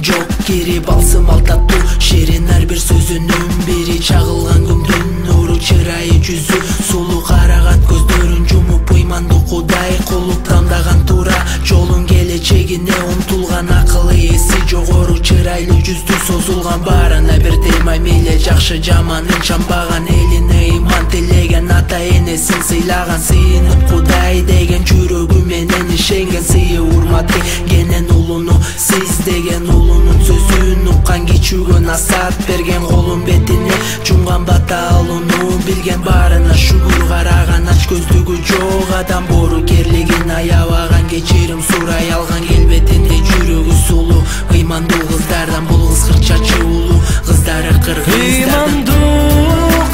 Жок кирип алсым алтаттуу шерин ар бир сөзүнүн бири чагылган күндүн нуру чырайы жүзү сулуу карагат көздөрүн жумуп ыймандуу Кудай кулуп тандаган туура жолун келечегине умтулган акылы эси жогору чырайлуу жүздү созулган баарына бирдей мамиле жакшы жаманын чамбаган элине ыйман тилеген ата энесин сыйлаган сыйынып Кудай деген жүрөгү менен ишенген сыйы урмат дегенен улуну сиз деген улунун сөзүн уккан кичүүгө насаат берген колун бетине жумган бата алууну билген баарына шүгүр караган ач көздүгү жок адам боорукерлигин аябаган кечирим сурай алган келбетинде жүрөгү сулуу ыймандуу кыздардан бул кыз кырча чуулуу кыздары кыргыздардан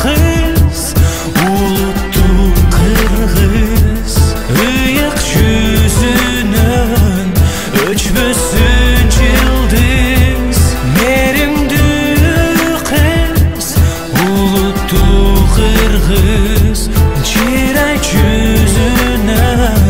кыз улуттуу кыргыз ыйык жүзүнөн өчпөсүн жылдыз мериңдүү кыз улуттуу кыргыз чырай жүзүнөн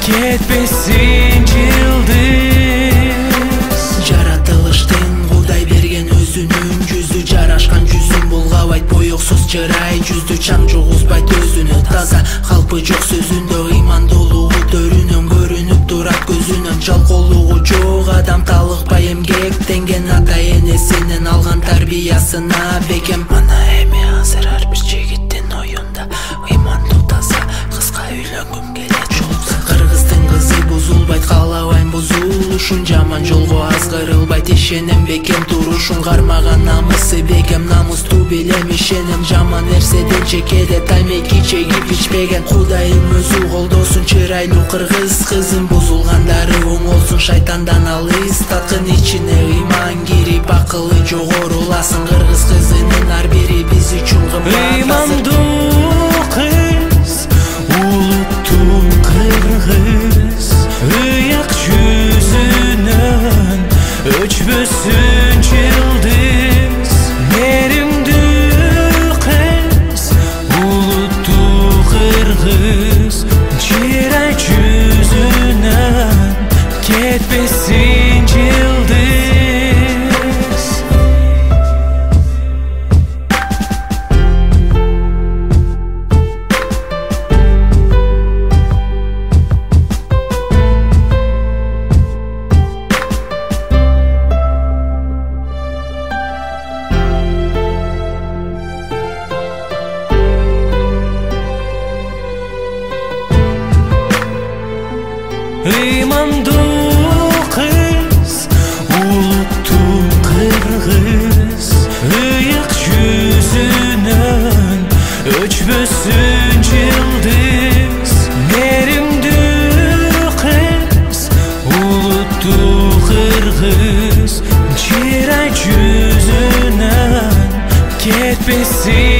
кетпесин жылдыз жаратылыштын Кудай берген өзүнүн жүзү жарашкан жүзүн булгабайт боёксуз чырай жүздү чаң жугузбайт өзүнө таза калпы жок сөзүндө ыймандуулугу төрүнөн көрүнүп турат көзүнөн жалкоолугу жок адам талыкпай эмгектенген ата энесинен алган тарбиясына бекем ана эми азыр ар бир жигиттин оюнда ыймандуу таза кызга үйлөнгүм келет кыргыздын кызы бузулбайт каалабайм бузулушун жаман жолго азгырылбайт ишенем бекем турушун кармаган намысы бекем намустуу билем ишенем жаман нерседен чекеде таймеки чегип ичпеген Кудайым өзү колдосун чырайлуу кыргыз кызын бузулгандары оңолсун шайтандан алыс таткын ичине ыйман кирип акылы жогоруласын кыргыз кызынын ар бири биз үчүн кымбат ыймандуу кыз улуттуу кыргыз ыйык жүзүнөн өчпөсүн жылдыз мериңдүү кыз улуттуу кыргыз чырай жүзүнөн кетпесин жылдыз ыймандуу кыз улуттуу кыргыз ыйык жүзүнөн өчпөсүн жылдыз мериңдүү кыз улуттуу кыргыз чырай жүзүнөн кетпесин